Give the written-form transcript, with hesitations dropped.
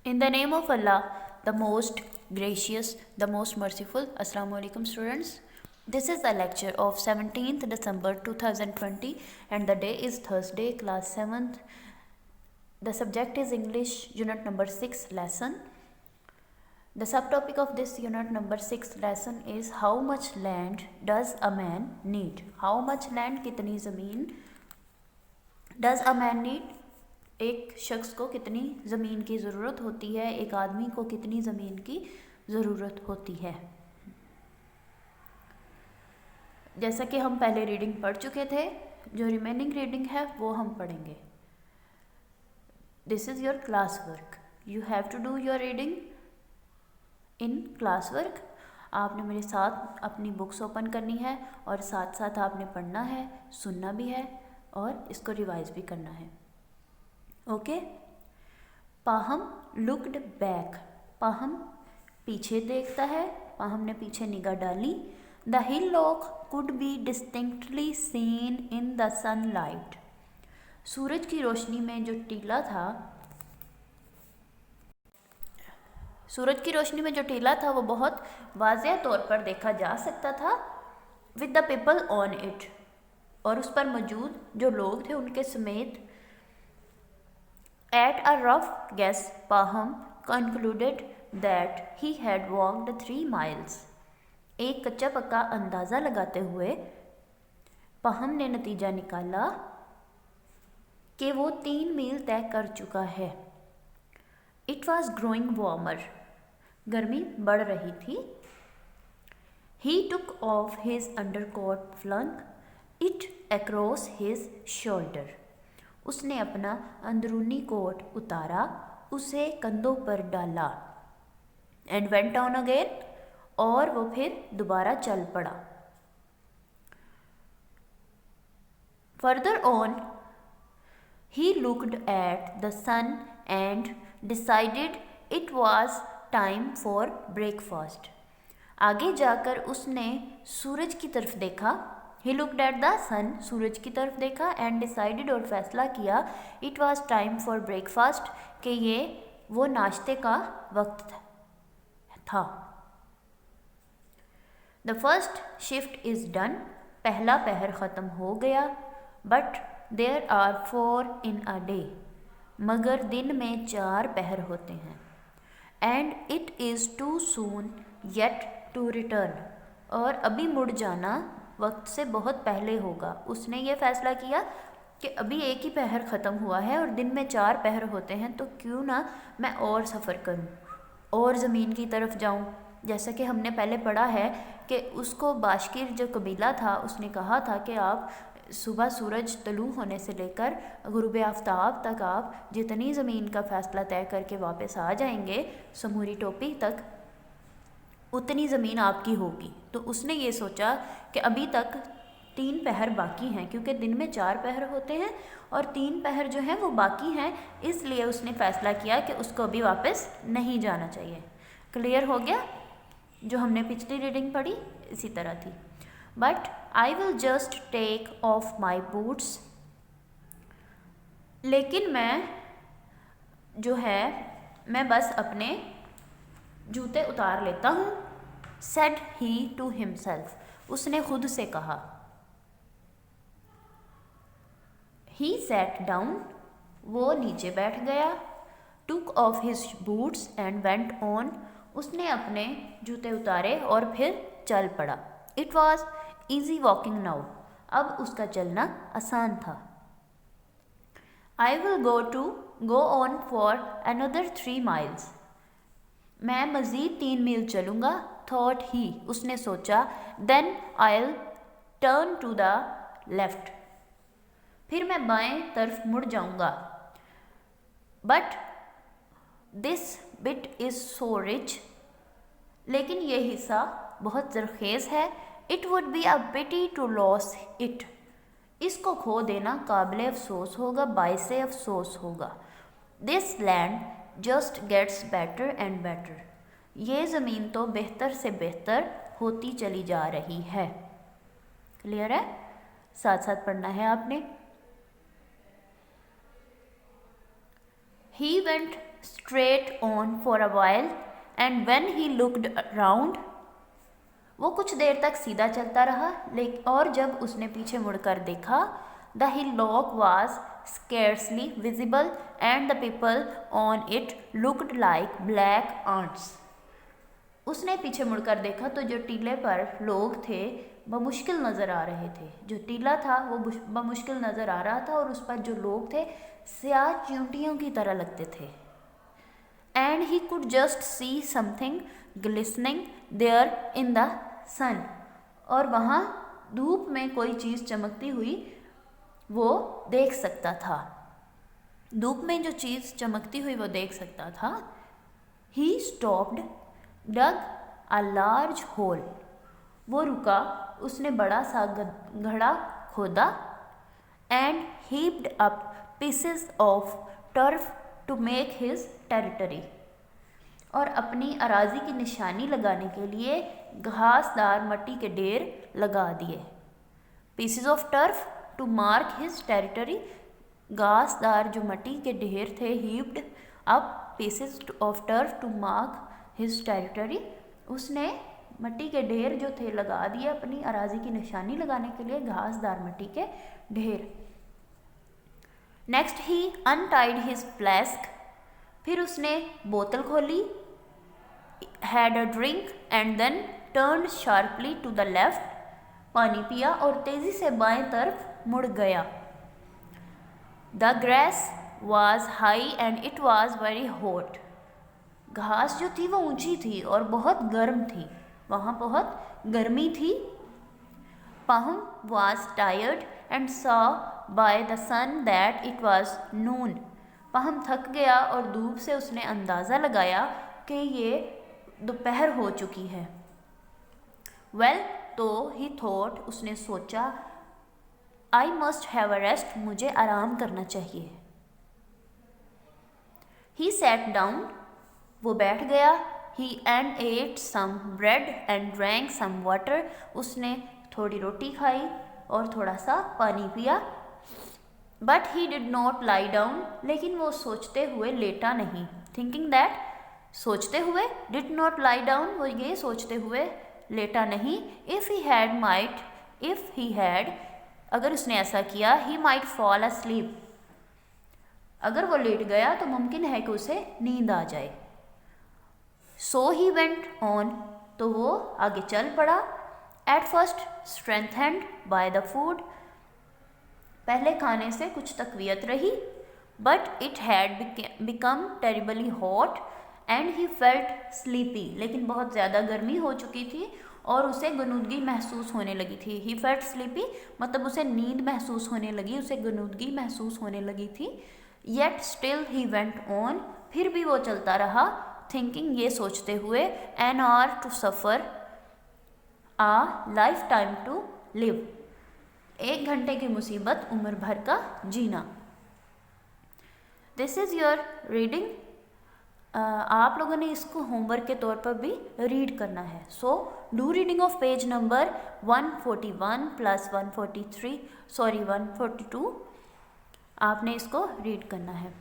In the name of Allah, the most gracious, the most merciful. Assalamu alaikum students. This is the lecture of 17th December 2020 and the day is Thursday, class 7th. The subject is English, unit number 6 lesson. The subtopic of this unit number 6 lesson is how much land does a man need? How much land, कितनी ज़मीन does a man need? एक शख्स को कितनी ज़मीन की ज़रूरत होती है, एक आदमी को कितनी ज़मीन की ज़रूरत होती है। जैसा कि हम पहले रीडिंग पढ़ चुके थे, जो रिमेनिंग रीडिंग है वो हम पढ़ेंगे। This is your class work, you have to do your reading in class work. आपने मेरे साथ अपनी बुक्स ओपन करनी है और साथ साथ आपने पढ़ना है, सुनना भी है और इसको रिवाइज भी करना है। Okay. Pahom looked back, Pahom पीछे देखता है, पाहम ने पीछे निगाह डाली। The hillock could be distinctly seen in the sunlight, सूरज की रोशनी में जो टीला था, सूरज की रोशनी में जो टीला था वो बहुत वाज़ेह तौर पर देखा जा सकता था। With the people on it, और उस पर मौजूद जो लोग थे उनके समेत। At a rough guess, Paham concluded that he had walked 3 miles. एक कच्चा पक्का अंदाज़ा लगाते हुए पहम ने नतीजा निकाला कि वो 3 मील तय कर चुका है। It was growing warmer. गर्मी बढ़ रही थी। He took off his undercoat, flung it across his shoulder. उसने अपना अंदरूनी कोट उतारा, उसे कंधों पर डाला। एंड वेंट ऑन अगेन, और वो फिर दोबारा चल पड़ा। Further on he looked at the sun and decided it was time for breakfast. आगे जाकर उसने सूरज की तरफ देखा। He looked at the sun, सूरज की तरफ देखा, and decided, और फैसला किया, it was time for breakfast, कि ये वो नाश्ते का वक्त था। The first shift is done, पहला पहर ख़त्म हो गया। But there are 4 in a day, मगर दिन में 4 पहर होते हैं। And it is too soon yet to return, और अभी मुड़ जाना वक्त से बहुत पहले होगा। उसने ये फैसला किया कि अभी एक ही पहर ख़त्म हुआ है और दिन में 4 पहर होते हैं, तो क्यों ना मैं और सफ़र करूं और ज़मीन की तरफ जाऊं। जैसा कि हमने पहले पढ़ा है कि उसको बाशकीर जो कबीला था उसने कहा था कि आप सुबह सूरज तलू होने से लेकर गुरूब आफ्ताब तक आप जितनी ज़मीन का फ़ैसला तय करके वापस आ जाएंगे समूरी टोपी तक, उतनी ज़मीन आपकी होगी। तो उसने ये सोचा कि अभी तक 3 पहर बाकी हैं, क्योंकि दिन में 4 पहर होते हैं और 3 पहर जो हैं वो बाकी हैं, इसलिए उसने फ़ैसला किया कि उसको अभी वापस नहीं जाना चाहिए। क्लियर हो गया? जो हमने पिछली रीडिंग पढ़ी इसी तरह थी। But I will just take off my boots, लेकिन मैं जो है मैं बस अपने जूते उतार लेता हूँ। सेड ही टू हिमसेल्फ, उसने खुद से कहा। ही सेट डाउन, वो नीचे बैठ गया। Took off his boots and went on, उसने अपने जूते उतारे और फिर चल पड़ा। It was easy walking now, अब उसका चलना आसान था। I will go on for another 3 miles, मैं मज़ीद 3 मील चलूँगा। थॉट ही, उसने सोचा। Then I'll turn to the left, फिर मैं बाएं तरफ मुड़ जाऊँगा। But this bit is so rich, लेकिन ये हिस्सा बहुत ज़रखेज़ है। It would be a pity to lose it, इसको खो देना काबिल अफसोस होगा, बाइसे अफसोस होगा। This land just gets better and better, ये ज़मीन तो बेहतर से बेहतर होती चली जा रही है। क्लियर है? साथ साथ पढ़ना है आपने। He went straight on for a while, and when he looked round, वो कुछ देर तक सीधा चलता रहा, और जब उसने पीछे मुड़कर देखा, the hillock was scarcely visible and the people on it looked like black ants. उसने पीछे मुड़कर देखा तो जो टीले पर लोग थे बमुश्किल नज़र आ रहे थे। जो टीला था वो बमुश्किल नज़र आ रहा था और उस पर जो लोग थे स्याह चींटियों की तरह लगते थे। And he could just see something glistening there in the sun, और वहाँ धूप में कोई चीज़ चमकती हुई वो देख सकता था। धूप में जो चीज़ चमकती हुई वो देख सकता था। He stopped, dug a large hole, वो रुका, उसने बड़ा सा घड़ा खोदा। And heaped up pieces of turf to make his territory, और अपनी अराजी की निशानी लगाने के लिए घासदार मिट्टी के ढेर लगा दिए। Pieces of turf to mark his territory, घासदार जो मिट्टी के ढेर थे, heaped up pieces of turf to mark his territory, उसने मिट्टी के ढेर जो थे लगा दिए अपनी अराजी की निशानी लगाने के लिए, घासदार मिट्टी के ढेर। Next he untied his flask, फिर उसने बोतल खोली, had a drink and then turned sharply to the left, पानी पिया और तेजी से बाएं तरफ मुड़ गया। The grass was high and it was very hot, घास जो थी वो ऊंची थी और बहुत गर्म थी, वहाँ बहुत गर्मी थी। Pahom was tired and saw by the sun that it was noon, Pahom थक गया और धूप से उसने अंदाज़ा लगाया कि ये दोपहर हो चुकी है। वेल, तो ही थॉट, उसने सोचा, I must have a rest, मुझे आराम करना चाहिए। ही सैट डाउन, वो बैठ गया। He and ate some bread and drank some water, उसने थोड़ी रोटी खाई और थोड़ा सा पानी पिया। But he did not lie down, लेकिन वो सोचते हुए लेटा नहीं। थिंकिंग दैट, सोचते हुए, डिड नॉट लाई डाउन, वो ये सोचते हुए लेटा नहीं। इफ़ ही हैड, अगर उसने ऐसा किया, ही माइट फॉल asleep, अगर वो लेट गया तो मुमकिन है कि उसे नींद आ जाए। सो ही वेंट ऑन, तो वो आगे चल पड़ा। At first strengthened by the food, पहले खाने से कुछ तकवीयत रही। But it had become terribly hot and he felt sleepy, लेकिन बहुत ज़्यादा गर्मी हो चुकी थी और उसे गनूदगी महसूस होने लगी थी। ही फेल्ट स्लीपी मतलब उसे नींद महसूस होने लगी, उसे गनूदगी महसूस होने लगी थी। Yet still he went on, फिर भी वो चलता रहा। थिंकिंग, ये सोचते हुए, an hour to suffer, a lifetime to live, 1 घंटे की मुसीबत, उम्र भर का जीना। This is your reading. आप लोगों ने इसको होमवर्क के तौर पर भी रीड करना है। So do reading of page number 141 plus 142, आपने इसको रीड करना है।